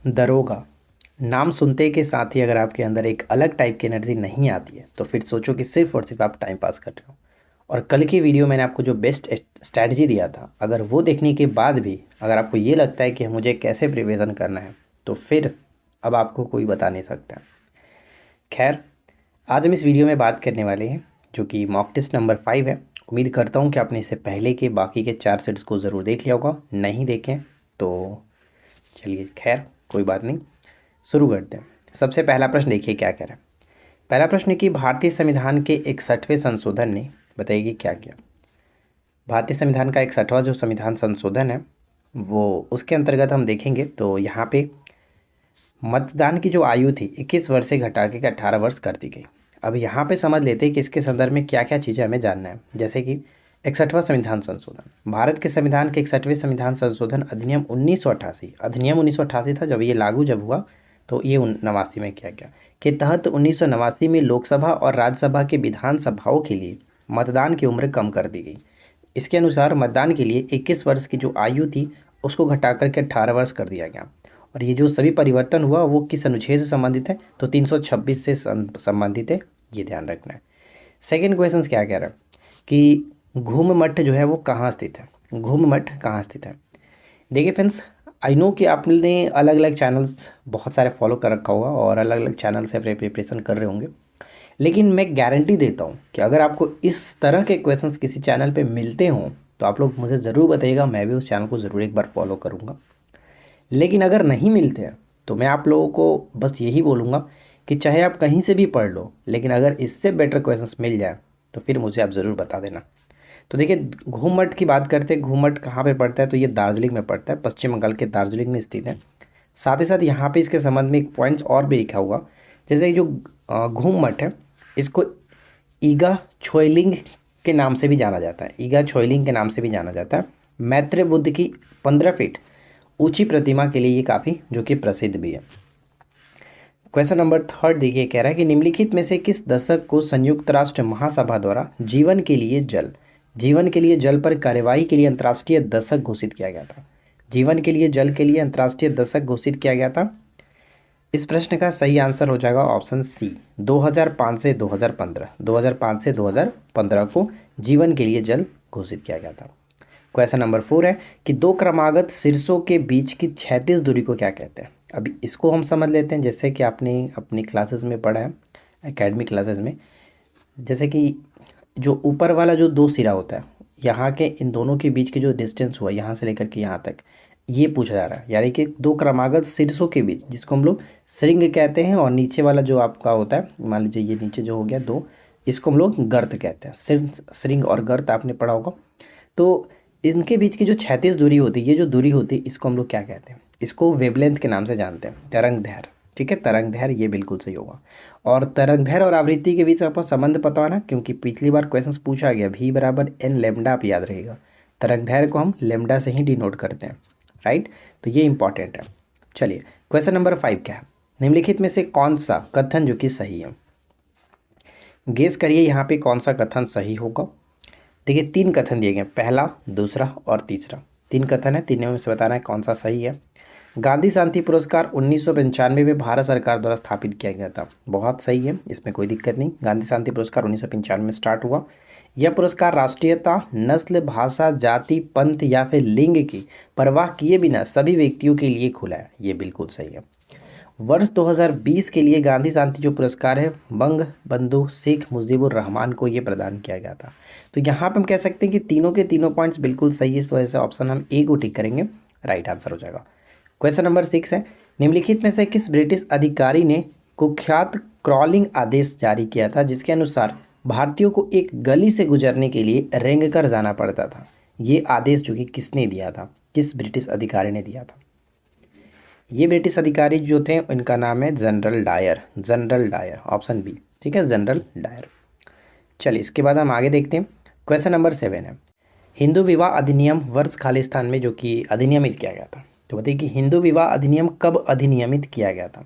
दरोगा। नाम सुनते के साथ ही अगर आपके अंदर एक अलग टाइप की एनर्जी नहीं आती है तो फिर सोचो कि सिर्फ और सिर्फ आप टाइम पास कर रहे हो। और कल की वीडियो मैंने आपको जो बेस्ट स्ट्रैटेजी दिया था, अगर वो देखने के बाद भी अगर आपको ये लगता है कि मुझे कैसे प्रिपरेशन करना है तो फिर अब आपको कोई बता नहीं सकता। खैर, आज हम इस वीडियो में बात करने वाले हैं जो कि मॉक टेस्ट नंबर 5 है। उम्मीद करता हूँ कि आपने इससे पहले के बाकी के 4 सेट्स को ज़रूर देख लिया होगा, नहीं देखें तो चलिए खैर कोई बात नहीं, शुरू करते हैं। सबसे पहला प्रश्न देखिए क्या कह रहा है। पहला प्रश्न है कि भारतीय संविधान के 61वें संशोधन ने, बताइए कि क्या किया। भारतीय संविधान का 61वां जो संविधान संशोधन है वो उसके अंतर्गत हम देखेंगे तो यहाँ पे मतदान की जो आयु थी 21 वर्ष से घटा के 18 वर्ष कर दी गई। अब यहाँ पे समझ लेते हैं कि इसके संदर्भ में क्या क्या चीज़ें हमें जानना है। जैसे कि 61वां संविधान संशोधन, भारत के संविधान के 61वें संविधान संशोधन अधिनियम 1988, अधिनियम 1988 था जब ये लागू जब हुआ तो ये 89 में किया गया के तहत 1989 में लोकसभा और राज्यसभा के विधानसभाओं के लिए मतदान की उम्र कम कर दी गई। इसके अनुसार मतदान के लिए 21 वर्ष की जो आयु थी उसको घटा करके 18 वर्ष कर दिया गया। और ये जो सभी परिवर्तन हुआ वो किस अनुच्छेद से संबंधित है तो 326 से संबंधित है, ये ध्यान रखना है। सेकेंड क्वेश्चन क्या कह रहा है कि घूम मठ जो है वो कहाँ स्थित है। घूम मठ कहाँ स्थित है। देखिए फ्रेंड्स, आई नो कि आपने अलग अलग चैनल्स बहुत सारे फॉलो कर रखा होगा और अलग अलग चैनल से प्रिपरेशन कर रहे होंगे, लेकिन मैं गारंटी देता हूँ कि अगर आपको इस तरह के क्वेश्चंस किसी चैनल पे मिलते हों तो आप लोग मुझे ज़रूर बताइएगा, मैं भी उस चैनल को ज़रूर एक बार फॉलो करूँगा। लेकिन अगर नहीं मिलते हैं तो मैं आप लोगों को बस यही बोलूँगा कि चाहे आप कहीं से भी पढ़ लो, लेकिन अगर इससे बेटर क्वेश्चंस मिल जाए तो फिर मुझे आप ज़रूर बता देना। तो देखिए, घूमट की बात करते हैं। घूमट कहाँ पे पड़ता है तो ये दार्जिलिंग में पड़ता है, पश्चिम बंगाल के दार्जिलिंग में स्थित है। साथ ही साथ यहाँ पे इसके संबंध में एक पॉइंट्स और भी लिखा हुआ, जैसे जो घूमट है इसको ईगा छोइलिंग के नाम से भी जाना जाता है। ईगा छोइलिंग के नाम से भी जाना जाता है। मैत्र बुद्ध की 15 फीट ऊंची प्रतिमा के लिए ये काफ़ी जो कि प्रसिद्ध भी है। क्वेश्चन नंबर 3 देखिए कह रहा है कि निम्नलिखित में से किस दशक को संयुक्त राष्ट्र महासभा द्वारा जीवन के लिए जल पर कार्यवाही के लिए अंतर्राष्ट्रीय दशक घोषित किया गया था। जीवन के लिए जल के लिए अंतर्राष्ट्रीय दशक घोषित किया गया था। इस प्रश्न का सही आंसर हो जाएगा ऑप्शन सी, 2005 से 2015। 2005 से 2015 को जीवन के लिए जल घोषित किया गया था। क्वेश्चन नंबर 4 है कि दो क्रमागत शीर्षों के बीच की क्षैतिज दूरी को क्या कहते हैं। अभी इसको हम समझ लेते हैं। जैसे कि आपने अपनी क्लासेस में पढ़ा है, एकेडमिक क्लासेस में, जैसे कि जो ऊपर वाला जो दो सिरा होता है, यहाँ के इन दोनों के बीच की जो डिस्टेंस हुआ यहाँ से लेकर के यहाँ तक, ये पूछा जा रहा है। यानी कि दो क्रमागत शीर्षों के बीच, जिसको हम लोग श्रृंग कहते हैं, और नीचे वाला जो आपका होता है, मान लीजिए ये नीचे जो हो गया दो, इसको हम लोग गर्त कहते हैं। श्रृंग और गर्त आपने पढ़ा होगा। तो इनके बीच की जो क्षैतिज दूरी होती है, ये जो दूरी होती है, इसको हम लोग क्या कहते हैं, इसको वेवलेंथ के नाम से जानते हैं, तरंग दैर्घ्य। ठीक है, तरंग दैर्घ्य, ये बिल्कुल सही होगा। और तरंग दैर्घ्य और आवृत्ति के बीच आपको संबंध पता होना, क्योंकि पिछली बार क्वेश्चन पूछा गया V बराबर N लेमडा, आप याद रहेगा। तरंग दैर्घ्य को हम लेमडा से ही डिनोट करते हैं, राइट। तो ये इंपॉर्टेंट है। चलिए क्वेश्चन नंबर 5 क्या है, निम्नलिखित में से कौन सा कथन जो कि सही है, गेस करिए यहाँ पे कौन सा कथन सही होगा। देखिए 3 कथन दिए गए, पहला, दूसरा और तीसरा। 3 कथन है, तीनों में से बताना है कौन सा सही है। गांधी शांति पुरस्कार 1995 में भारत सरकार द्वारा स्थापित किया गया था, बहुत सही है, इसमें कोई दिक्कत नहीं। गांधी शांति पुरस्कार 1995 में स्टार्ट हुआ। यह पुरस्कार राष्ट्रीयता, नस्ल, भाषा, जाति, पंथ या फिर लिंग की परवाह किए बिना सभी व्यक्तियों के लिए खुला है, ये बिल्कुल सही है। वर्ष 2020 के लिए गांधी शांति जो पुरस्कार है बंग बंधु शेख मुजीबुर रहमान को ये प्रदान किया गया था। तो यहाँ पे हम कह सकते हैं कि तीनों के तीनों पॉइंट्स बिल्कुल सही है, इस वजह से ऑप्शन हम ए को टिक करेंगे, राइट आंसर हो जाएगा। क्वेश्चन नंबर 6 है, निम्नलिखित में से किस ब्रिटिश अधिकारी ने कुख्यात क्रॉलिंग आदेश जारी किया था, जिसके अनुसार भारतीयों को एक गली से गुजरने के लिए रेंग कर जाना पड़ता था। ये आदेश जो कि किसने दिया था, किस ब्रिटिश अधिकारी ने दिया था। ये ब्रिटिश अधिकारी जो थे इनका नाम है general Dyer, general Dyer, option B, ठीक है, जनरल डायर। चलिए इसके बाद हम आगे देखते हैं। क्वेश्चन नंबर 7 है, हिंदू विवाह अधिनियम वर्ष खालिस्तान में जो कि अधिनियमित किया गया था। तो बताइए कि हिंदू विवाह अधिनियम कब अधिनियमित किया गया था।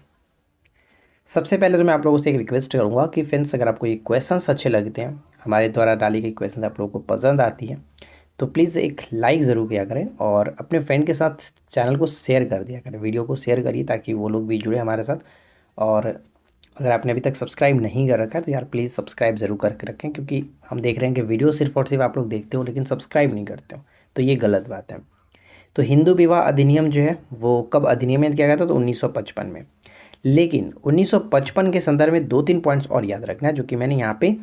सबसे पहले तो मैं आप लोगों से एक रिक्वेस्ट करूंगा कि फ्रेंड्स, अगर आपको ये क्वेश्चंस अच्छे लगते हैं, हमारे द्वारा डाली गई क्वेश्चंस आप लोगों को पसंद आती है, तो प्लीज़ एक लाइक ज़रूर किया करें और अपने फ्रेंड के साथ चैनल को शेयर कर दिया करें, वीडियो को शेयर करिए ताकि वो लोग भी जुड़े हमारे साथ। और अगर आपने अभी तक सब्सक्राइब नहीं कर रखा है तो यार प्लीज़ सब्सक्राइब ज़रूर करके रखें, क्योंकि हम देख रहे हैं कि वीडियो सिर्फ और सिर्फ आप लोग देखते हो लेकिन सब्सक्राइब नहीं करते हो, तो ये गलत बात है। तो हिंदू विवाह अधिनियम जो है वो कब अधिनियमित किया गया था? तो 1955 में। लेकिन 1955 के संदर्भ में 2-3 पॉइंट्स और याद रखना है जो कि मैंने यहाँ पे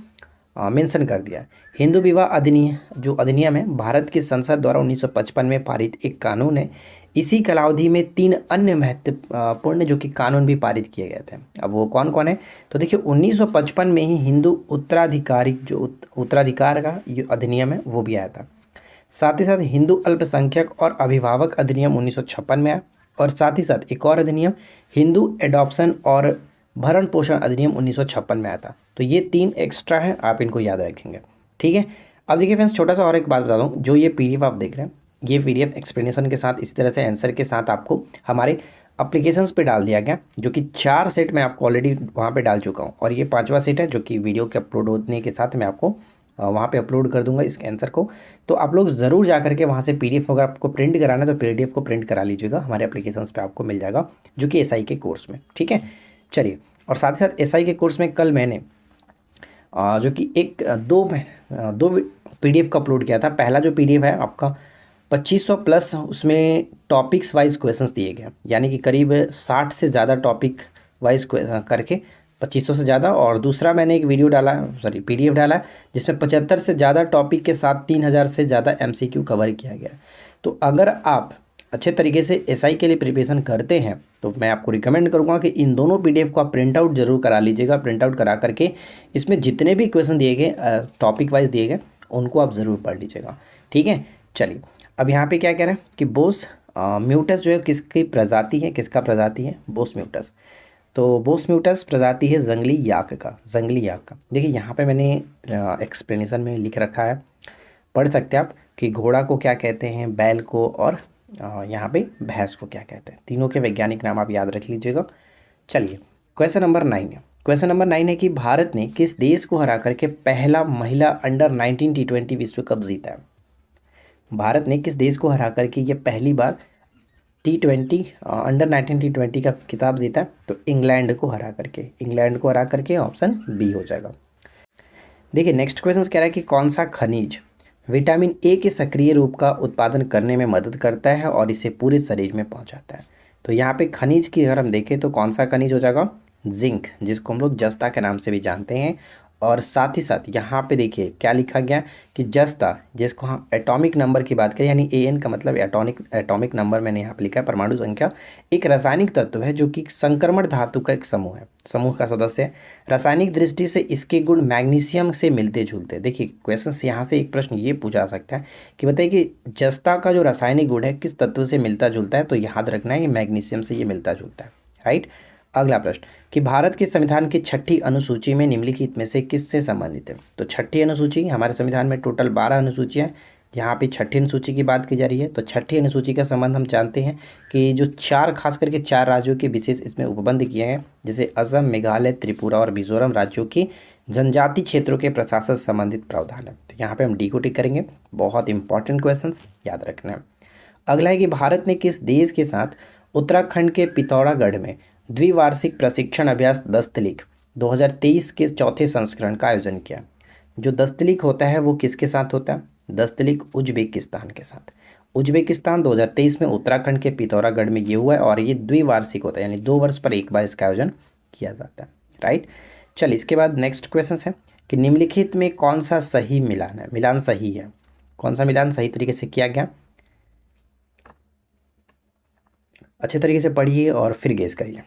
मेंशन कर दिया है। हिंदू विवाह अधिनियम जो अधिनियम है भारत की संसद द्वारा 1955 में पारित एक कानून है। इसी कालावधि में 3 अन्य महत्वपूर्ण जो कि कानून भी पारित किए गए थे। अब वो कौन कौन है? तो देखिए 1955 में ही हिंदू उत्तराधिकार का जो अधिनियम है वो भी आया था। साथ ही साथ हिंदू अल्पसंख्यक और अभिभावक अधिनियम 1956 में आया, और साथ ही साथ एक और अधिनियम हिंदू एडॉप्शन और भरण पोषण अधिनियम 1956 में आया था। तो ये 3 एक्स्ट्रा हैं, आप इनको याद रखेंगे, ठीक है। अब देखिए फ्रेंड्स, छोटा सा और एक बात बता दूँ, जो ये पीडीएफ आप देख रहे हैं ये पीडीएफ एक्सप्लेनेशन के साथ इसी तरह से आंसर के साथ आपको हमारे अप्लीकेशंस पे डाल दिया गया, जो कि 4 सेट मैं आपको ऑलरेडी वहाँ पे डाल चुका हूँ, और ये 5वां सेट है जो कि वीडियो के अपलोड होने के साथ मैं आपको वहाँ पे अपलोड कर दूंगा इस आंसर को। तो आप लोग ज़रूर जा करके वहाँ से पीडीएफ अगर आपको प्रिंट कराना है तो पीडीएफ को प्रिंट करा लीजिएगा, हमारे एप्लीकेशंस पे आपको मिल जाएगा जो कि एसआई के कोर्स में, ठीक है। चलिए, और साथ ही साथ एसआई के कोर्स में कल मैंने जो कि दो पीडीएफ का अपलोड किया था। पहला जो पीडीएफ है आपका 2500 प्लस, उसमें टॉपिक्स वाइज क्वेश्चंस दिए गए, यानी कि करीब 60 से ज़्यादा टॉपिक वाइज करके 2500 से ज़्यादा। और दूसरा मैंने एक पीडीएफ डाला जिसमें 75 से ज़्यादा टॉपिक के साथ 3000 से ज़्यादा एमसीक्यू कवर किया गया। तो अगर आप अच्छे तरीके से एसआई के लिए प्रिपरेशन करते हैं तो मैं आपको रिकमेंड करूंगा कि इन दोनों पीडीएफ को आप प्रिंट आउट जरूर करा लीजिएगा। प्रिंट आउट करा करके इसमें जितने भी क्वेश्चन दिए गए टॉपिक वाइज दिए गए उनको आप ज़रूर पढ़ लीजिएगा, ठीक है। चलिए, अब यहाँ पे क्या कह रहे हैं कि बोस म्यूटस जो है किसकी प्रजाति है, किसका प्रजाति है? बोस म्यूटस। तो बोस म्यूटस प्रजाति है जंगली याक का। देखिए यहाँ पे मैंने एक्सप्लेनेशन में लिख रखा है, पढ़ सकते हैं आप, कि घोड़ा को क्या कहते हैं, बैल को, और यहाँ पे भैंस को क्या कहते हैं। तीनों के वैज्ञानिक नाम आप याद रख लीजिएगा। चलिए, क्वेश्चन नंबर 9 है। क्वेश्चन नंबर 9 है कि भारत ने किस देश को हरा करके पहला महिला अंडर 19 T20 विश्व कप जीता है? भारत ने किस देश को हरा करके ये पहली बार T20 अंडर 19 T20 का खिताब जीता है? तो इंग्लैंड को हरा करके ऑप्शन बी हो जाएगा। देखिए नेक्स्ट क्वेश्चन कह रहा है कि कौन सा खनिज विटामिन ए के सक्रिय रूप का उत्पादन करने में मदद करता है और इसे पूरे शरीर में पहुंचाता है? तो यहाँ पे खनिज की अगर हम देखें तो कौन सा खनिज हो जाएगा? जिंक, जिसको हम लोग जस्ता के नाम से भी जानते हैं। और साथ ही साथ यहाँ पे देखिए क्या लिखा गया कि जस्ता, जिसको हम एटॉमिक नंबर की बात करें, यानी एन का मतलब एटॉमिक नंबर मैंने यहाँ पे लिखा है, परमाणु संख्या, एक रासायनिक तत्व है जो कि संक्रमण धातु का एक समूह का सदस्य है। रासायनिक दृष्टि से इसके गुण मैग्नीशियम से मिलते जुलते हैं। देखिए क्वेश्चन से यहाँ से एक प्रश्न ये पूछा जा सकता है कि बताइए कि जस्ता का जो रासायनिक गुण है किस तत्व से मिलता जुलता है? तो याद रखना है कि मैग्नीशियम से ये मिलता जुलता है, राइट। अगला प्रश्न कि भारत के संविधान की 6ठी अनुसूची में निम्नलिखित में से किससे संबंधित है? तो 6ठी अनुसूची, हमारे संविधान में टोटल 12 अनुसूचियाँ हैं, यहाँ पे 6ठी अनुसूची की बात की जा रही है। तो 6ठी अनुसूची का संबंध हम जानते हैं कि जो खास करके 4 राज्यों के विशेष इसमें उपबंध किए हैं, जैसे असम, मेघालय, त्रिपुरा और मिजोरम राज्यों की जनजाति क्षेत्रों के प्रशासन से संबंधित प्रावधान है। तो यहाँ पर हम डी को टिक करेंगे। बहुत इंपॉर्टेंट क्वेश्चन याद रखना है। अगला है कि भारत ने किस देश के साथ उत्तराखंड के पिथौरागढ़ में द्विवार्षिक प्रशिक्षण अभ्यास दस्तलिक 2023 के 4थे संस्करण का आयोजन किया? जो दस्तलिक होता है वो किसके साथ होता है? दस्तलिक उज्बेकिस्तान के साथ। उज्बेकिस्तान 2023 में उत्तराखंड के पिथौरागढ़ में ये हुआ है, और ये द्विवार्षिक होता है, यानी 2 वर्ष पर एक बार इसका आयोजन किया जाता है, राइट। चलिए, इसके बाद नेक्स्ट क्वेश्चन है कि निम्नलिखित में कौन सा सही मिलान है? मिलान सही है, कौन सा मिलान सही तरीके से किया गया? अच्छे तरीके से पढ़िए और फिर गेस करिए,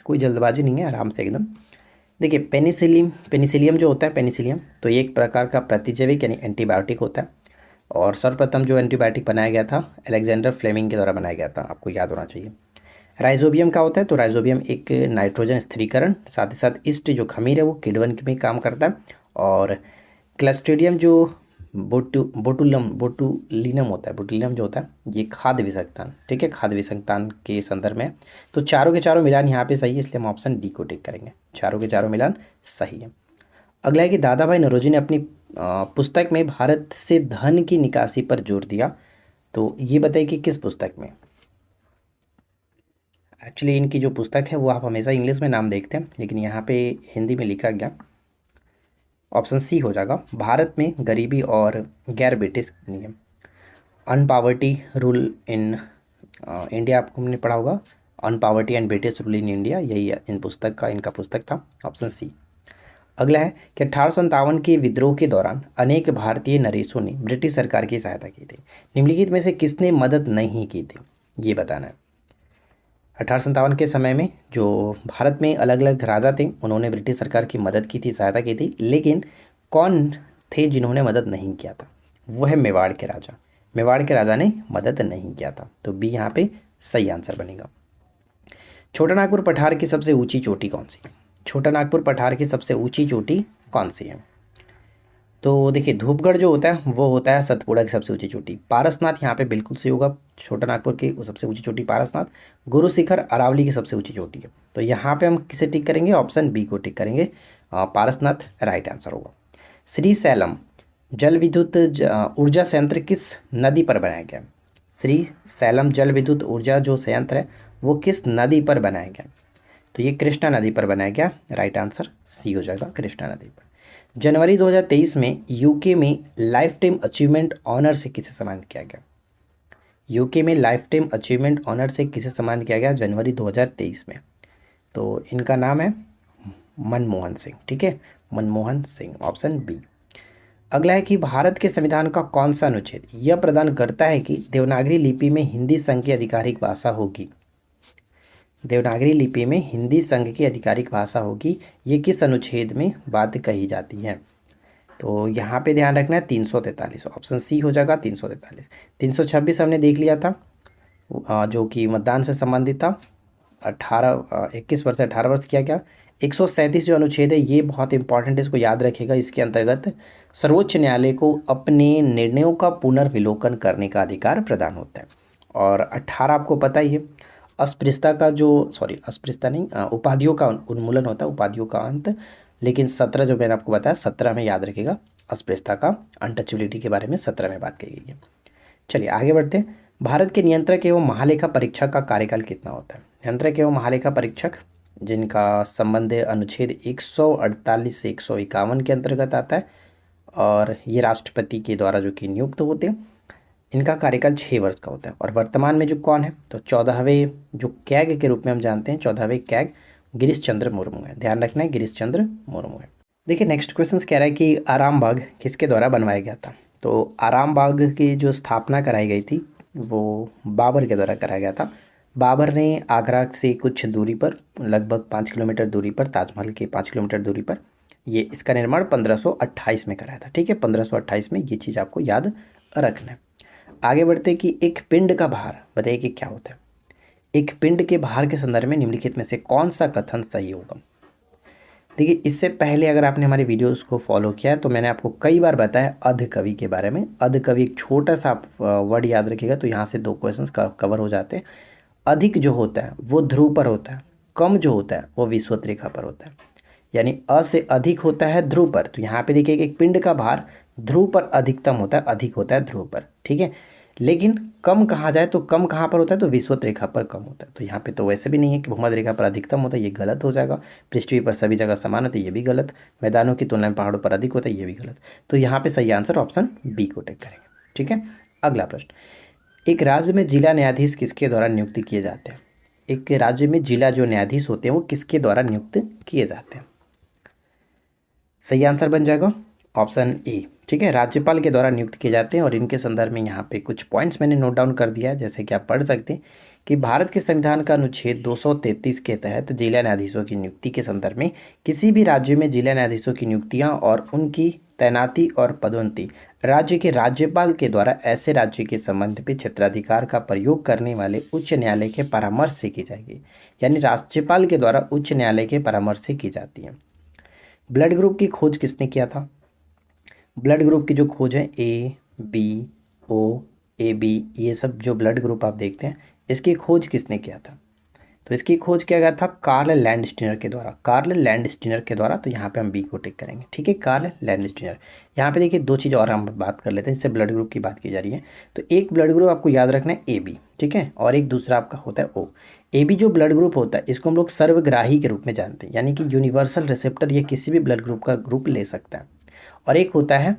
कोई जल्दबाजी नहीं है, आराम से एकदम। देखिए पेनिसिलियम जो होता है, पेनिसिलियम तो ये एक प्रकार का प्रतिजैविक यानी एंटीबायोटिक होता है, और सर्वप्रथम जो एंटीबायोटिक बनाया गया था अलेक्जेंडर फ्लेमिंग के द्वारा बनाया गया था, आपको याद होना चाहिए। राइजोबियम का होता है, तो राइजोबियम एक नाइट्रोजन स्थिरीकरण, साथ ही साथ ईस्ट जो खमीर है वो किण्वन में काम करता है। और क्लस्ट्रीडियम जो बोटुलिनम जो होता है ये खाद्य विषाक्तान, ठीक है, खाद्य विषाक्तान के संदर्भ में। तो चारों के चारों मिलान यहाँ पे सही है, इसलिए हम ऑप्शन डी को टिक करेंगे। चारों के चारों मिलान सही है। अगला है कि दादा भाई नौरोजी ने अपनी पुस्तक में भारत से धन की निकासी पर जोर दिया? तो ये बताइए कि किस पुस्तक में। एक्चुअली इनकी जो पुस्तक है वो आप हमेशा इंग्लिश में नाम देखते हैं, लेकिन यहाँ पे हिंदी में लिखा गया। ऑप्शन सी हो जाएगा, भारत में गरीबी और गैर ब्रिटिश नियम, अनपावर्टी रूल इन इंडिया। आपको हमने पढ़ा होगा on poverty and British rule in India, यही इन पुस्तक का इनका पुस्तक था। Option C. अगला है कि 1857 के विद्रोह के दौरान अनेक भारतीय नरेशों ने ब्रिटिश सरकार की सहायता की थी, निम्नलिखित में से किसने मदद नहीं की थी, ये बताना है। 1857 के समय में जो भारत में अलग अलग राजा थे उन्होंने ब्रिटिश सरकार की मदद की थी, सहायता की थी, लेकिन कौन थे जिन्होंने मदद नहीं किया था? वो है मेवाड़ के राजा। मेवाड़ के राजा ने मदद नहीं किया था, तो बी यहाँ पे सही आंसर बनेगा। छोटा नागपुर पठार की सबसे ऊंची चोटी कौन सी है? छोटा नागपुर पठार की सबसे ऊंची चोटी कौन सी है? तो देखिए धूपगढ़ जो होता है वो होता है सतपुड़ा की सबसे ऊंची चोटी। पारसनाथ यहाँ पे बिल्कुल सही होगा, छोटा नागपुर की वो सबसे ऊंची चोटी पारसनाथ। गुरु शिखर अरावली की सबसे ऊंची चोटी है, तो यहाँ पे हम किसे टिक करेंगे? ऑप्शन बी को टिक करेंगे, पारसनाथ राइट आंसर होगा। श्री सैलम जल विद्युत ऊर्जा संयंत्र किस नदी पर बनाया गया? श्री सैलम जल विद्युत ऊर्जा जो संयंत्र है वो किस नदी पर बनाया गया? तो ये कृष्णा नदी पर बनाया गया, राइट आंसर सी हो जाएगा, कृष्णा नदी पर। जनवरी 2023 में यूके में लाइफ टाइम अचीवमेंट ऑनर से किसे सम्मानित किया गया? यूके में लाइफ टाइम अचीवमेंट ऑनर से किसे सम्मानित किया गया जनवरी 2023 में? तो इनका नाम है मनमोहन सिंह, ठीक है, मनमोहन सिंह, ऑप्शन बी। अगला है कि भारत के संविधान का कौन सा अनुच्छेद यह प्रदान करता है कि देवनागरी लिपि में हिंदी संघ की आधिकारिक भाषा होगी? देवनागरी लिपि में हिंदी संघ की आधिकारिक भाषा होगी, ये किस अनुच्छेद में बात कही जाती है? तो यहाँ पे ध्यान रखना है 343, ऑप्शन सी हो जाएगा 343। 326 हमने देख लिया था, जो कि मतदान से संबंधित था, 21 वर्ष से 18 वर्ष किया गया। 137 जो अनुच्छेद है ये बहुत इंपॉर्टेंट है, इसको याद रखिएगा। इसके अंतर्गत सर्वोच्च न्यायालय को अपने निर्णयों का पुनर्विलोकन करने का अधिकार प्रदान होता है। और 18 आपको पता ही है, अस्पृश्यता का जो अस्पृश्यता नहीं, उपाधियों का उन्मूलन होता है, उपाधियों का अंत। लेकिन 17 जो मैंने आपको बताया 17 में याद रखिएगा, अस्पृश्यता का अनटचेबिलिटी के बारे में 17 में बात की गई है। चलिए आगे बढ़ते हैं। भारत के नियंत्रक एवं महालेखा परीक्षक का कार्यकाल कितना होता है? नियंत्रक एवं महालेखा परीक्षक जिनका संबंध अनुच्छेद 148 से 151 के अंतर्गत आता है, और ये राष्ट्रपति के द्वारा जो कि नियुक्त होते हैं, इनका कार्यकाल 6 वर्ष का होता है। और वर्तमान में जो कौन है, तो 14वें जो कैग के रूप में हम जानते हैं, 14वें कैग गिरीश चंद्र मुर्मू है। ध्यान रखना है गिरीश चंद्र मुर्मू है। देखिए नेक्स्ट क्वेश्चन कह रहा है कि आराम बाग किसके द्वारा बनवाया गया था? तो आराम बाग की जो स्थापना कराई गई थी वो बाबर के द्वारा कराया गया था। बाबर ने आगरा से कुछ दूरी पर, लगभग 5 किलोमीटर दूरी पर, ताजमहल के 5 किलोमीटर दूरी पर, ये इसका निर्माण 1528 में कराया था, ठीक है, 1528 में। ये चीज़ आपको याद रखना है। आगे बढ़ते कि एक पिंड का भार बताइए कि क्या होता है? एक पिंड के भार के संदर्भ में निम्नलिखित में से कौन सा कथन सही होगा? देखिए इससे पहले अगर आपने हमारे वीडियोस को फॉलो किया है तो मैंने आपको कई बार बताया अध कवि के बारे में। अध कवि एक छोटा सा आप वर्ड याद रखिएगा तो यहाँ से 2 क्वेश्चंस कवर हो जाते हैं। अधिक जो होता है वो ध्रुव पर होता है, कम जो होता है वो विषुवत रेखा पर होता है। यानी अ से अधिक होता है ध्रुव पर, तो यहाँ पे देखिए एक पिंड का भार ध्रुव पर अधिकतम होता है, अधिक होता है ध्रुव पर, ठीक है। लेकिन कम कहा जाए तो कम कहाँ पर होता है, तो विषुवत रेखा पर कम होता है। तो यहाँ पे तो वैसे भी नहीं है कि भूमध्य रेखा पर अधिकतम होता है, ये गलत हो जाएगा। पृथ्वी पर सभी जगह समान होता है, ये भी गलत। मैदानों की तुलना में पहाड़ों पर अधिक होता है, ये भी गलत। तो यहाँ पे सही आंसर ऑप्शन बी को टिक करेंगे, ठीक है। अगला प्रश्न, एक राज्य में जिला न्यायाधीश किसके द्वारा नियुक्त किए जाते हैं? एक राज्य में जिला जो न्यायाधीश होते हैं वो किसके द्वारा नियुक्त किए जाते हैं? सही आंसर बन जाएगा ऑप्शन ए, ठीक है, राज्यपाल के द्वारा नियुक्त किए जाते हैं। और इनके संदर्भ में यहाँ पे कुछ पॉइंट्स मैंने नोट डाउन कर दिया है, जैसे कि आप पढ़ सकते हैं कि भारत के संविधान का अनुच्छेद 233 के तहत जिला न्यायाधीशों की नियुक्ति के संदर्भ में किसी भी राज्य में जिला न्यायाधीशों की नियुक्तियाँ और उनकी तैनाती और पदोन्नति राज्य के राज्यपाल के द्वारा ऐसे राज्य के संबंध में क्षेत्राधिकार का प्रयोग करने वाले उच्च न्यायालय के परामर्श से की जाएगी। यानी राज्यपाल के द्वारा उच्च न्यायालय के परामर्श से की जाती है। ब्लड ग्रुप की खोज किसने किया था? ब्लड ग्रुप की जो खोज है A B O A B, ये सब जो ब्लड ग्रुप आप देखते हैं इसकी खोज किसने किया था? तो इसकी खोज किया गया था कार्ल लैंडस्टीनर के द्वारा, कार्ल लैंडस्टीनर के द्वारा। तो यहाँ पे हम बी को टिक करेंगे, ठीक है, कार्ल लैंडस्टीनर। यहाँ पे देखिए दो चीज़ और हम बात कर लेते हैं, जिससे ब्लड ग्रुप की बात की जा रही है। तो एक ब्लड ग्रुप आपको याद रखना है ए बी, ठीक है, और एक दूसरा आपका होता है ओ। ए बी जो ब्लड ग्रुप होता है इसको हम लोग सर्वग्राही के रूप में जानते हैं, यानी कि यूनिवर्सल रिसेप्टर ये किसी भी ब्लड ग्रुप का ग्रुप ले सकता है। और एक होता है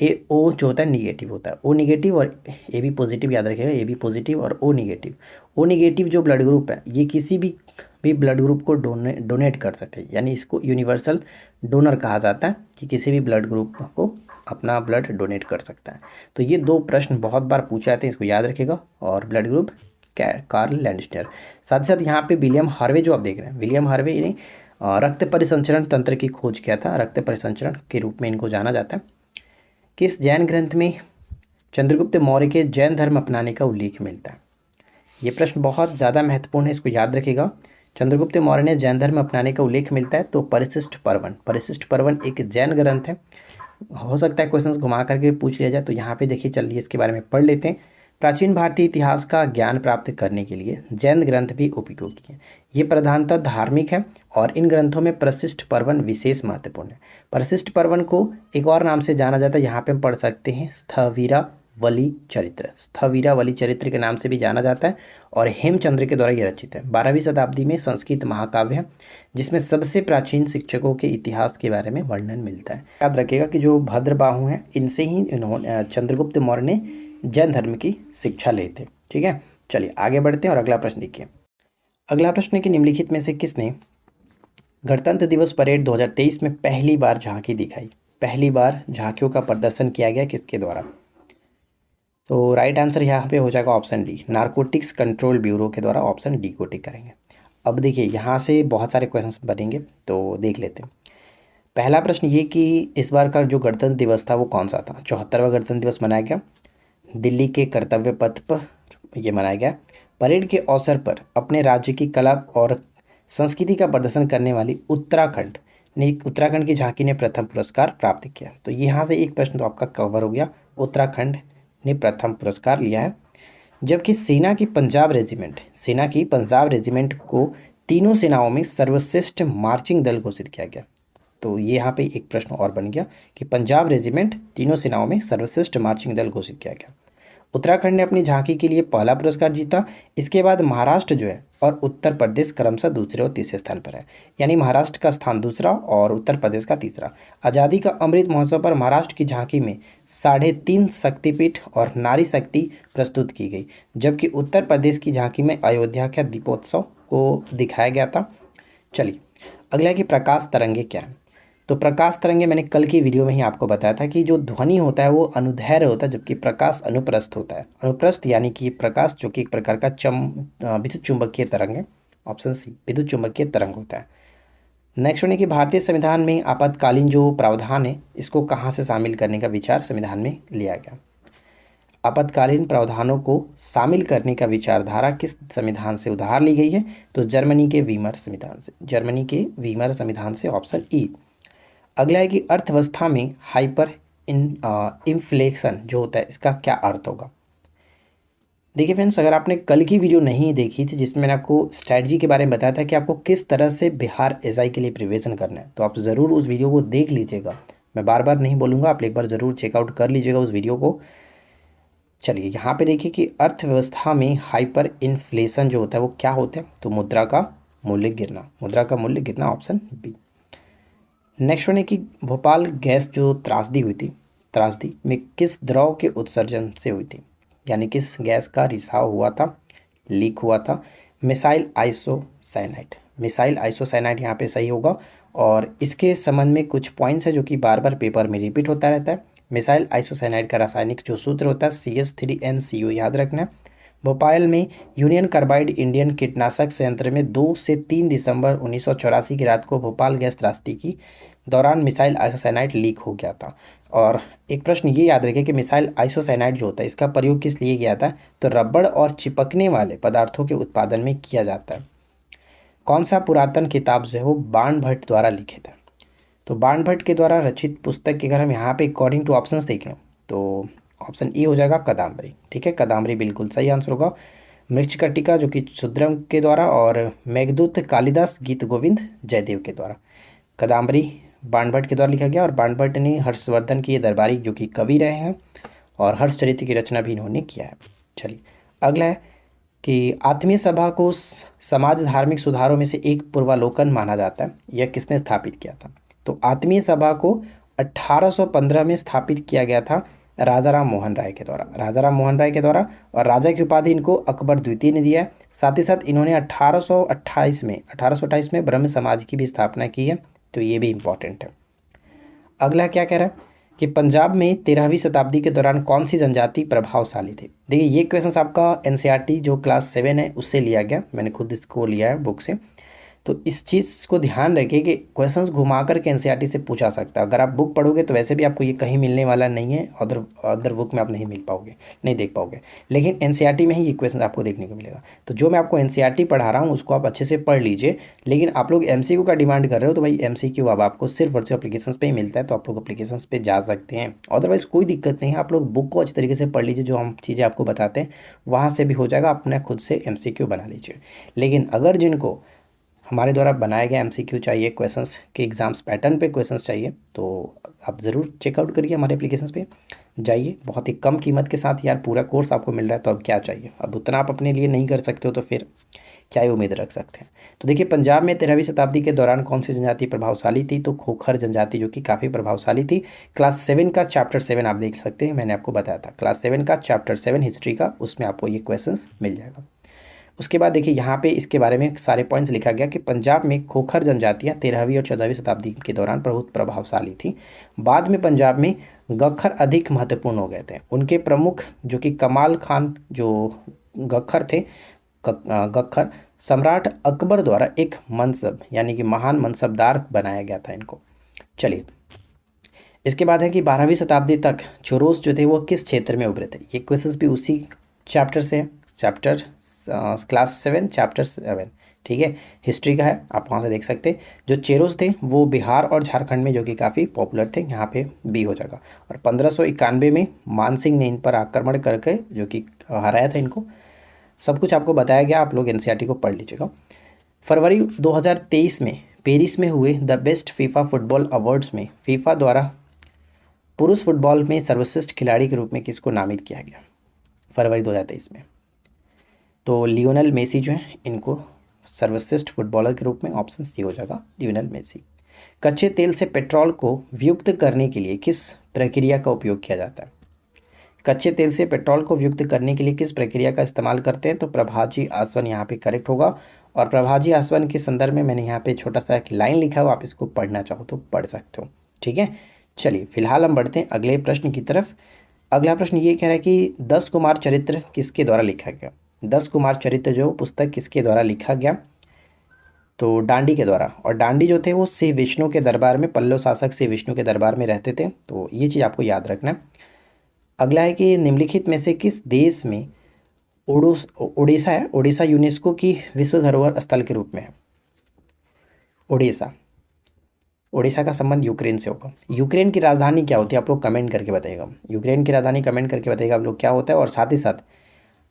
ए ओ जो होता है निगेटिव होता है, ओ निगेटिव और ए बी पॉजिटिव, याद रखिएगा, ए बी पॉजिटिव और ओ निगेटिव। ओ निगेटिव जो ब्लड ग्रुप है ये किसी भी ब्लड ग्रुप को डोनेट कर सकते हैं, यानी इसको यूनिवर्सल डोनर कहा जाता है कि किसी भी ब्लड ग्रुप को अपना ब्लड डोनेट कर सकता है। तो ये दो प्रश्न बहुत बार पूछे जाते हैं, इसको याद रखिएगा। और ब्लड ग्रुप कार्ल लैंडस्टीनर। साथ ही साथ यहाँ पे विलियम हार्वे जो आप देख रहे हैं, विलियम हार्वे ने रक्त परिसंचरण तंत्र की खोज किया था, रक्त परिसंचरण के रूप में इनको जाना जाता है। किस जैन ग्रंथ में चंद्रगुप्त मौर्य के जैन धर्म अपनाने का उल्लेख मिलता है? ये प्रश्न बहुत ज़्यादा महत्वपूर्ण है, इसको याद रखिएगा। चंद्रगुप्त मौर्य ने जैन धर्म अपनाने का उल्लेख मिलता है तो परिशिष्ट पर्वन, परिशिष्ट पर्वन एक जैन ग्रंथ है। हो सकता है क्वेश्चंस घुमा करके पूछ लिया जाए, तो यहाँ पे देखिए, चलिए इसके बारे में पढ़ लेते हैं। प्राचीन भारतीय इतिहास का ज्ञान प्राप्त करने के लिए जैन ग्रंथ भी उपयोगी हैं। ये प्रधानतः धार्मिक है और इन ग्रंथों में परिशिष्ट पर्वन विशेष महत्वपूर्ण है। परिशिष्ट पर्वन को एक और नाम से जाना जाता है, यहाँ पे हम पढ़ सकते हैं स्थविरावली चरित्र, स्थविरावली चरित्र के नाम से भी जाना जाता है और हेमचंद्र के द्वारा यह रचित है। 12वीं शताब्दी में संस्कृत महाकाव्य है जिसमें सबसे प्राचीन शिक्षकों के इतिहास के बारे में वर्णन मिलता है। याद रखिएगा कि जो भद्रबाहु हैं इनसे ही इन्होंने चंद्रगुप्त मौर्य ने जैन धर्म की शिक्षा ली थी, ठीक है। चलिए आगे बढ़ते हैं और अगला प्रश्न देखिए। अगला प्रश्न है कि निम्नलिखित में से किसने गणतंत्र दिवस परेड 2023 में पहली बार झांकी दिखाई? पहली बार झांकियों का प्रदर्शन किया गया किसके द्वारा? तो राइट आंसर यहाँ पे हो जाएगा option D, narcotics control bureau के द्वारा। ऑप्शन डी को टिक करेंगे। अब देखिए यहाँ से बहुत सारे क्वेश्चंस बनेंगे, तो देख लेते हैं। पहला प्रश्न ये कि इस बार का जो गणतंत्र दिवस था वो कौन सा था? 74वां गणतंत्र दिवस मनाया गया, दिल्ली के कर्तव्य पथ पर ये मनाया गया। परेड के अवसर पर अपने राज्य की कला और संस्कृति का प्रदर्शन करने वाली उत्तराखंड की झांकी ने प्रथम पुरस्कार प्राप्त किया। तो यहाँ से एक प्रश्न तो आपका कवर हो गया, उत्तराखंड ने प्रथम पुरस्कार लिया है। जबकि सेना की पंजाब रेजिमेंट को तीनों सेनाओं में सर्वश्रेष्ठ मार्चिंग दल घोषित किया गया। तो ये यहाँ पे एक प्रश्न और बन गया कि पंजाब रेजिमेंट तीनों सेनाओं में सर्वश्रेष्ठ मार्चिंग दल घोषित किया गया। उत्तराखंड ने अपनी झांकी के लिए पहला पुरस्कार जीता। इसके बाद महाराष्ट्र जो है और उत्तर प्रदेश क्रमशः दूसरे और तीसरे स्थान पर है, यानी महाराष्ट्र का स्थान दूसरा और उत्तर प्रदेश का तीसरा। आज़ादी का अमृत महोत्सव पर महाराष्ट्र की झांकी में 3.5 शक्तिपीठ और नारी शक्ति प्रस्तुत की गई, जबकि उत्तर प्रदेश की झांकी में अयोध्या का दीपोत्सव को दिखाया गया था। चलिए अगला है कि प्रकाश तरंगे क्या है? तो प्रकाश तरंगे मैंने कल की वीडियो में ही आपको बताया था कि जो ध्वनि होता है वो अनुदैर्घ्य होता है, जबकि प्रकाश अनुप्रस्थ होता है। अनुप्रस्थ यानी कि प्रकाश जो कि एक प्रकार का विद्युत चुंबकीय तरंग है। ऑप्शन सी, विद्युत चुंबकीय तरंग होता है। नेक्स्ट होने कि भारतीय संविधान में आपातकालीन जो प्रावधान है इसको कहाँ से शामिल करने का विचार संविधान में लिया गया? आपातकालीन प्रावधानों को शामिल करने का विचारधारा किस संविधान से उधार ली गई है? तो जर्मनी के वीमर संविधान से, जर्मनी के वीमर संविधान से। Option E. अगला है कि अर्थव्यवस्था में हाइपर इन्फ्लेशन जो होता है इसका क्या अर्थ होगा? देखिए फ्रेंड्स, अगर आपने कल की वीडियो नहीं देखी थी जिसमें मैंने आपको स्ट्रैटेजी के बारे में बताया था कि आपको किस तरह से बिहार एसआई के लिए प्रिपरेशन करना है, तो आप ज़रूर उस वीडियो को देख लीजिएगा। मैं बार बार नहीं बोलूँगा, आप एक बार ज़रूर चेकआउट कर लीजिएगा उस वीडियो को। चलिए यहाँ पे देखिए कि अर्थव्यवस्था में हाइपर इन्फ्लेशन जो होता है वो क्या होता है? तो मुद्रा का मूल्य गिरना, मुद्रा का मूल्य गिरना। Option B. नेक्स्ट वन है कि भोपाल गैस जो त्रासदी में किस द्रव के उत्सर्जन से हुई थी, यानी किस गैस का रिसाव हुआ था, लीक हुआ था? मिसाइल आइसोसाइनाइड, मिसाइल आइसोसाइनाइड यहाँ पे सही होगा। और इसके संबंध में कुछ पॉइंट्स है जो कि बार बार पेपर में रिपीट होता रहता है। मिसाइल आइसोसाइनाइड का रासायनिक जो सूत्र होता है CH3NCO, याद रखना है। भोपाल में यूनियन कार्बाइड इंडियन कीटनाशक संयंत्र में 2 से 3 दिसंबर 1984 की रात को भोपाल गैस त्रासदी की दौरान मिसाइल आइसोसाइनाइड लीक हो गया था। और एक प्रश्न ये याद रखें कि मिसाइल आइसोसाइनाइड जो होता है इसका प्रयोग किस लिए किया था? तो रबड़ और चिपकने वाले पदार्थों के उत्पादन में किया जाता है। कौन सा पुरातन किताब जो है वो बाणभट्ट द्वारा लिखित है? तो बाणभट्ट के द्वारा रचित पुस्तक की अगर हम यहाँ पे अकॉर्डिंग टू ऑप्शंस देखें तो ऑप्शन ए हो जाएगा कदंबरी, ठीक है, कदंबरी बिल्कुल सही आंसर होगा। मृच्छकटिका जो कि सुद्रम के द्वारा, और मेघदूत कालिदास गीत गोविंद जयदेव के द्वारा। कादम्बरी बाणभट्ट के द्वारा लिखा गया, और बाणभट्ट ने हर्षवर्धन की ये दरबारी जो कि कवि रहे हैं, और हर्षचरित्र की रचना भी इन्होंने किया है। चलिए अगला है कि आत्मीय सभा को समाज धार्मिक सुधारों में से एक पूर्वालोकन माना जाता है। यह किसने स्थापित किया था? तो आत्मीय सभा को 1815 में स्थापित किया गया था राजा राम मोहन राय के द्वारा। राजा राम मोहन राय के द्वारा, और राजा की उपाधि इनको अकबर द्वितीय ने दिया है। साथ ही साथ इन्होंने 1828 में ब्रह्म समाज की भी स्थापना की है, तो ये भी इम्पॉर्टेंट है। अगला क्या कह रहा है कि पंजाब में 13वीं शताब्दी के दौरान कौन सी जनजाति प्रभावशाली थी? देखिए ये क्वेश्चन आपका एनसीईआरटी जो क्लास 7 है उससे लिया गया, मैंने खुद इसको लिया है बुक से। तो इस चीज़ को ध्यान रखिए कि क्वेश्चंस घुमा कर के एनसीईआरटी से पूछा सकता है। अगर आप बुक पढ़ोगे तो वैसे भी आपको ये कहीं मिलने वाला नहीं है, अदर बुक में आप नहीं मिल पाओगे, नहीं देख पाओगे, लेकिन एनसीईआरटी में ही ये क्वेश्चन आपको देखने को मिलेगा। तो जो मैं आपको एनसीईआरटी पढ़ा रहा हूँ उसको आप अच्छे से पढ़ लीजिए। लेकिन आप लोग एमसीक्यू का डिमांड कर रहे हो, तो भाई एमसीक्यू अब आपको सिर्फ वर्चुअल एप्लीकेशन पे ही मिलता है, तो आप लोग एप्लीकेशन पे जा सकते हैं। अदरवाइज कोई दिक्कत नहीं है, आप लोग बुक को अच्छी तरीके से पढ़ लीजिए, जो हम चीज़ें आपको बताते हैं वहाँ से भी हो जाएगा, अपने खुद से एमसीक्यू बना लीजिए। लेकिन अगर जिनको हमारे द्वारा बनाए गए एमसीक्यू चाहिए, क्वेश्चंस के एग्जाम्स पैटर्न पे क्वेश्चंस चाहिए, तो आप ज़रूर चेकआउट करिए हमारे एप्लीकेशंस पे जाइए। बहुत ही कम कीमत के साथ यार पूरा कोर्स आपको मिल रहा है, तो अब क्या चाहिए? अब उतना आप अपने लिए नहीं कर सकते हो तो फिर क्या ही उम्मीद रख सकते हैं। तो देखिए पंजाब में 13वीं शताब्दी के दौरान कौन सी जनजाति प्रभावशाली थी? तो खोखर जनजाति जो कि काफ़ी प्रभावशाली थी। क्लास 7 का चैप्टर 7 आप देख सकते हैं, मैंने आपको बताया था क्लास 7 का चैप्टर 7 हिस्ट्री का, उसमें आपको ये क्वेश्चन मिल जाएगा। उसके बाद देखिए यहाँ पे इसके बारे में सारे पॉइंट्स लिखा गया कि पंजाब में खोखर जनजातियाँ 13वीं और 14वीं शताब्दी के दौरान बहुत प्रभावशाली थी। बाद में पंजाब में गख्खर अधिक महत्वपूर्ण हो गए थे। उनके प्रमुख जो कि कमाल खान जो गख्खर थे, गख्खर सम्राट अकबर द्वारा एक मनसब यानी कि महान मनसबदार बनाया गया था इनको। चलिए इसके बाद है कि 12वीं शताब्दी तक चोरोस जो थे वो किस क्षेत्र में उभरे थे? ये क्वेश्चंस भी उसी चैप्टर से है, चैप्टर क्लास 7 चैप्टर 7, ठीक है, हिस्ट्री का है, आप वहाँ से देख सकते हैं। जो चेरोस थे वो बिहार और झारखंड में जो कि काफ़ी पॉपुलर थे, यहाँ पे बी हो जाएगा। और 1591 में मानसिंह ने इन पर आक्रमण करके जो कि हराया था इनको। सब कुछ आपको बताया गया, आप लोग एनसीईआरटी को पढ़ लीजिएगा। फरवरी 2023 में पेरिस में हुए the best FIFA football awards में फीफा द्वारा पुरुष फुटबॉल में सर्वश्रेष्ठ खिलाड़ी के रूप में किसको नामित किया गया फरवरी 2023 में? तो लियोनेल मेसी जो है इनको सर्वश्रेष्ठ फुटबॉलर के रूप में ऑप्शन सी हो जाएगा, लियोनेल मेसी। कच्चे तेल से पेट्रोल को वियुक्त करने के लिए किस प्रक्रिया का उपयोग किया जाता है? कच्चे तेल से पेट्रोल को वियुक्त करने के लिए किस प्रक्रिया का इस्तेमाल करते हैं? तो प्रभाजी आसवन यहाँ पे करेक्ट होगा। और प्रभाजी आसवन के संदर्भ में मैंने यहाँ पे छोटा सा एक लाइन लिखा हो, आप इसको पढ़ना चाहो तो पढ़ सकते हो, ठीक है। चलिए फिलहाल हम बढ़ते हैं अगले प्रश्न की तरफ। अगला प्रश्न ये कह रहा है कि 10 कुमार चरित्र किसके द्वारा लिखा गया? 10 कुमार चरित्र जो पुस्तक किसके द्वारा लिखा गया? तो डांडी के द्वारा। और डांडी जो थे वो श्री विष्णु के दरबार में, पल्लव शासक श्री विष्णु के दरबार में रहते थे, तो ये चीज़ आपको याद रखना है। अगला है कि निम्नलिखित में से किस देश में ओडिशा है, ओडिशा यूनेस्को की विश्व धरोहर स्थल के रूप में है? ओडिशा का संबंध यूक्रेन से होगा। यूक्रेन की राजधानी क्या होती है? आप लोग कमेंट करके बताइएगा, यूक्रेन की राजधानी कमेंट करके बताइएगा आप लोग क्या होता है। और साथ ही साथ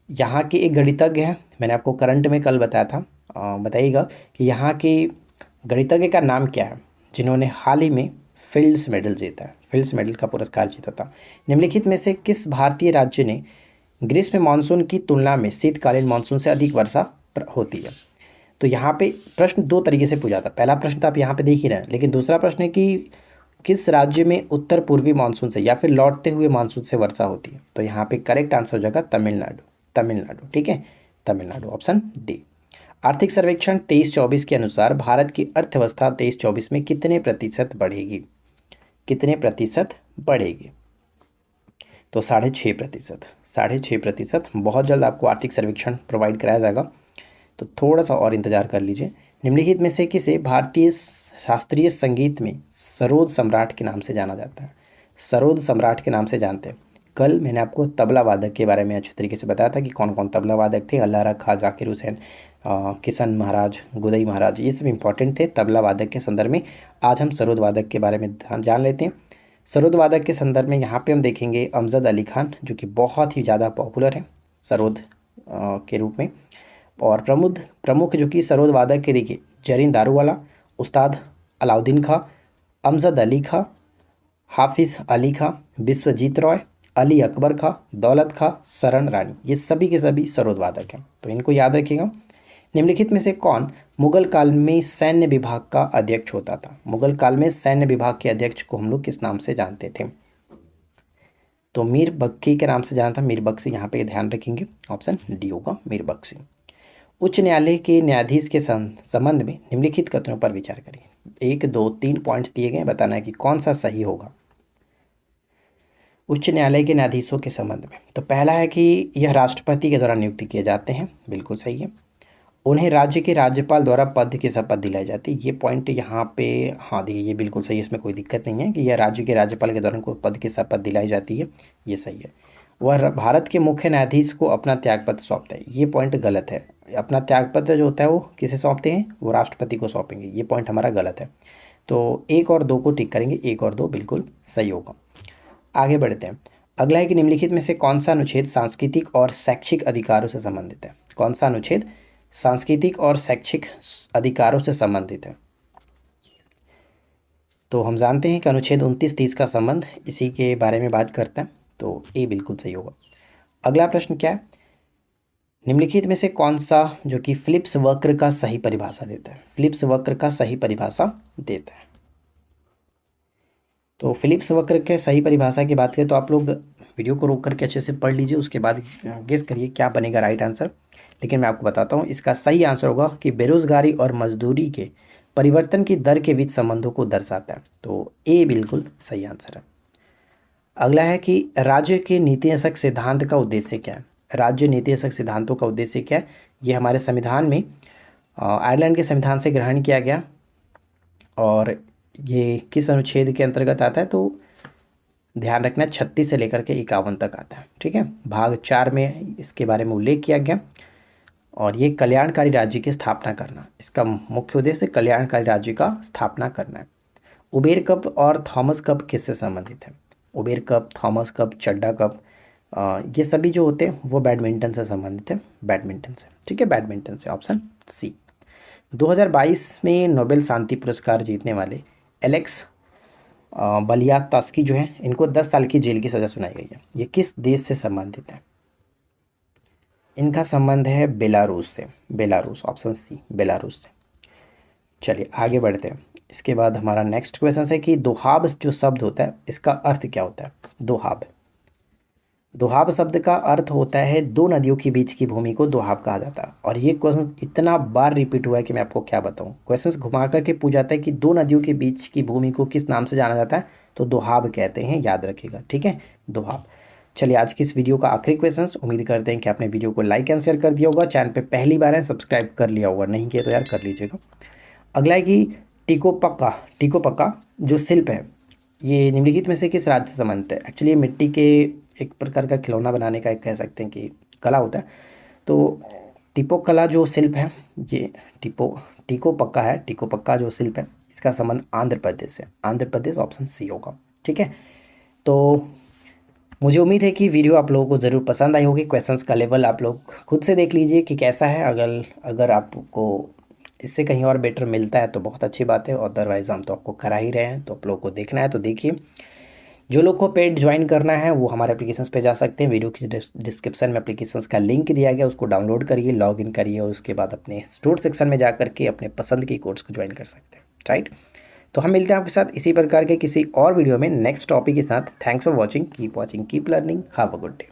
यहाँ के एक गणितज्ञ हैं, मैंने आपको करंट में कल बताया था, बताइएगा कि यहाँ के गणितज्ञ का नाम क्या है जिन्होंने हाल ही में फिल्ड्स मेडल जीता है, फिल्ड्स मेडल का पुरस्कार जीता था। निम्नलिखित में से किस भारतीय राज्य ने ग्रीष्म मानसून की तुलना में शीतकालीन मानसून से अधिक वर्षा होती है? तो यहाँ पे प्रश्न दो तरीके से पूछा था। पहला प्रश्न तो आप यहाँ पे देख ही रहे हैं, लेकिन दूसरा प्रश्न है कि किस राज्य में उत्तर पूर्वी मानसून से या फिर लौटते हुए मानसून से वर्षा होती है? तो यहाँ पे करेक्ट आंसर हो जाएगा तमिलनाडु, ठीक है, तमिलनाडु, ऑप्शन डी। आर्थिक सर्वेक्षण 23-24 के अनुसार भारत की अर्थव्यवस्था 23-24 में कितने प्रतिशत बढ़ेगी? तो 6.5%। बहुत जल्द आपको आर्थिक सर्वेक्षण प्रोवाइड कराया जाएगा, तो थोड़ा सा और इंतजार कर लीजिए। निम्नलिखित में से किसे भारतीय शास्त्रीय संगीत में सरोद सम्राट के नाम से जाना जाता है? सरोद सम्राट के नाम से जानते हैं। कल मैंने आपको तबला वादक के बारे में अच्छे तरीके से बताया था कि कौन कौन तबला वादक थे। अल्लाह रखा, जाकिर हुसैन, किशन महाराज, गुदई महाराज, ये सब इंपॉर्टेंट थे तबला वादक के संदर्भ में। आज हम सरोद वादक के बारे में जान लेते हैं। सरोद वादक के संदर्भ में यहाँ पे हम देखेंगे अमजद अली खान, जो कि बहुत ही ज़्यादा पॉपुलर है सरोद के रूप में। और प्रमुख जो कि सरोद वादक के देखिए जरीन दारूवाला, उस्ताद अलाउद्दीन खां, अमजद अली खां, हाफिज़ अली खां, विश्वजीत रॉय, अली अकबर खां, दौलत खां, शरण रानी, ये सभी के सभी सरोद वादक हैं, तो इनको याद रखिएगा। निम्नलिखित में से कौन मुगल काल में सैन्य विभाग का अध्यक्ष होता था? मुगल काल में सैन्य विभाग के अध्यक्ष को हम लोग किस नाम से जानते थे? तो मीर बख्शी के नाम से जाना था। मीर बख्शी, यहाँ पे ध्यान रखेंगे, ऑप्शन डी होगा मीर बख्शी। उच्च न्यायालय के न्यायाधीश के संबंध में निम्नलिखित कथनों पर विचार करिए। 1, 2, 3 पॉइंट्स दिए गए, बताना है कि कौन सा सही होगा। उच्च न्यायालय के न्यायाधीशों के संबंध में तो पहला है कि यह राष्ट्रपति के द्वारा नियुक्त किए जाते हैं, बिल्कुल सही है। उन्हें राज्य के राज्यपाल द्वारा पद की शपथ दिलाई जाती है, ये पॉइंट यहाँ पे हाँ देखिए ये बिल्कुल सही है, इसमें कोई दिक्कत नहीं है कि यह राज्य के राज्यपाल के द्वारा उनको पद की शपथ दिलाई जाती है, ये सही है। वह भारत के मुख्य न्यायाधीश को अपना त्यागपत्र सौंपता है, ये पॉइंट गलत है। अपना त्यागपत्र जो होता है वो किसे सौंपते हैं? वो राष्ट्रपति को सौंपेंगे, ये पॉइंट हमारा गलत है। तो 1 और 2 को टिक करेंगे, 1 और 2 बिल्कुल सही होगा। आगे बढ़ते हैं। अगला है कि निम्नलिखित में से कौन सा अनुच्छेद सांस्कृतिक और शैक्षिक अधिकारों से संबंधित है? कौन सा अनुच्छेद सांस्कृतिक और शैक्षिक अधिकारों से संबंधित है? तो हम जानते हैं कि अनुच्छेद 29-30 का संबंध इसी के बारे में बात करता है, तो ए बिल्कुल सही होगा। अगला प्रश्न क्या है? निम्नलिखित में से कौन सा जो कि फिलिप्स वक्र का सही परिभाषा देता है? फिलिप्स वक्र का सही परिभाषा देता है। तो फिलिप्स वक्र के सही परिभाषा की बात करें तो आप लोग वीडियो को रोक करके अच्छे से पढ़ लीजिए, उसके बाद गेस करिए क्या बनेगा राइट आंसर। लेकिन मैं आपको बताता हूँ, इसका सही आंसर होगा कि बेरोजगारी और मजदूरी के परिवर्तन की दर के बीच संबंधों को दर्शाता है, तो ए बिल्कुल सही आंसर है। अगला है कि राज्य के नीतिशक सिद्धांत का उद्देश्य क्या है? राज्य नीतिशक सिद्धांतों का उद्देश्य क्या है? ये हमारे संविधान में आयरलैंड के संविधान से ग्रहण किया गया, और ये किस अनुच्छेद के अंतर्गत आता है? तो ध्यान रखना 36 से लेकर के 51 तक आता है, ठीक है। भाग 4 में इसके बारे में उल्लेख किया गया, और ये कल्याणकारी राज्य की स्थापना करना, इसका मुख्य उद्देश्य कल्याणकारी राज्य का स्थापना करना है। उबेर कप और थॉमस कप किससे संबंधित है? उबेर कप, थॉमस कप, चड्डा कप, ये सभी जो होते हैं वो बैडमिंटन से संबंधित है, बैडमिंटन से, ठीक है, बैडमिंटन से, ऑप्शन सी। 2022 में नोबेल शांति पुरस्कार जीतने वाले एलेक्स बलियात्स्की जो हैं, इनको 10 साल की जेल की सज़ा सुनाई गई है। ये किस देश से संबंधित है? इनका संबंध है बेलारूस से, बेलारूस, ऑप्शन सी, बेलारूस से। चलिए आगे बढ़ते हैं। इसके बाद हमारा नेक्स्ट क्वेश्चन है कि दोहाब जो शब्द होता है इसका अर्थ क्या होता है? दोहाब, दोहाब शब्द का अर्थ होता है दो नदियों के बीच की भूमि को दोहाब कहा जाता है। और ये क्वेश्चन इतना बार रिपीट हुआ है कि मैं आपको क्या बताऊं। क्वेश्चंस घुमा करके पूछ जाता है कि दो नदियों के बीच की भूमि को किस नाम से जाना जाता है? तो दोहाब कहते हैं, याद रखिएगा, ठीक है, दोहाब। चलिए आज की इस वीडियो का आखिरी क्वेश्चन, उम्मीद करते हैं कि आपने वीडियो को लाइक एंड शेयर कर दिया होगा, चैनल पर पहली बार है सब्सक्राइब कर लिया होगा, नहीं किया तो यार कर लीजिएगा। अगला है कि टिकोपक्का जो शिल्प है ये निम्नलिखित में से किस राज्य से संबंधित है? एक्चुअली मिट्टी के एक प्रकार का खिलौना बनाने का एक कह सकते हैं कि कला होता है। तो टिपोकला जो शिल्प है, ये टिकोपक्का है, टिकोपक्का जो शिल्प है इसका संबंध आंध्र प्रदेश से, आंध्र प्रदेश, ऑप्शन सी होगा, ठीक है। तो मुझे उम्मीद है कि वीडियो आप लोगों को ज़रूर पसंद आई होगी। क्वेश्चंस का लेवल आप लोग खुद से देख लीजिए कि कैसा है। अगर आपको इससे कहीं और बेटर मिलता है तो बहुत अच्छी बात है, अदरवाइज़ हम तो आपको करा ही रहे हैं, तो आप लोगों को देखना है तो देखिए। जो लोग को पेड ज्वाइन करना है वो हमारे एप्लीकेशंस पे जा सकते हैं, वीडियो की डिस्क्रिप्शन में एप्लीकेशंस का लिंक दिया गया, उसको डाउनलोड करिए, लॉगिन करिए, और उसके बाद अपने स्टोर सेक्शन में जा करके अपने पसंद के कोर्स को ज्वाइन कर सकते हैं, राइट। तो हम मिलते हैं आपके साथ इसी प्रकार के किसी और वीडियो में नेक्स्ट टॉपिक के साथ। Thanks for watching, keep learning, have a good day.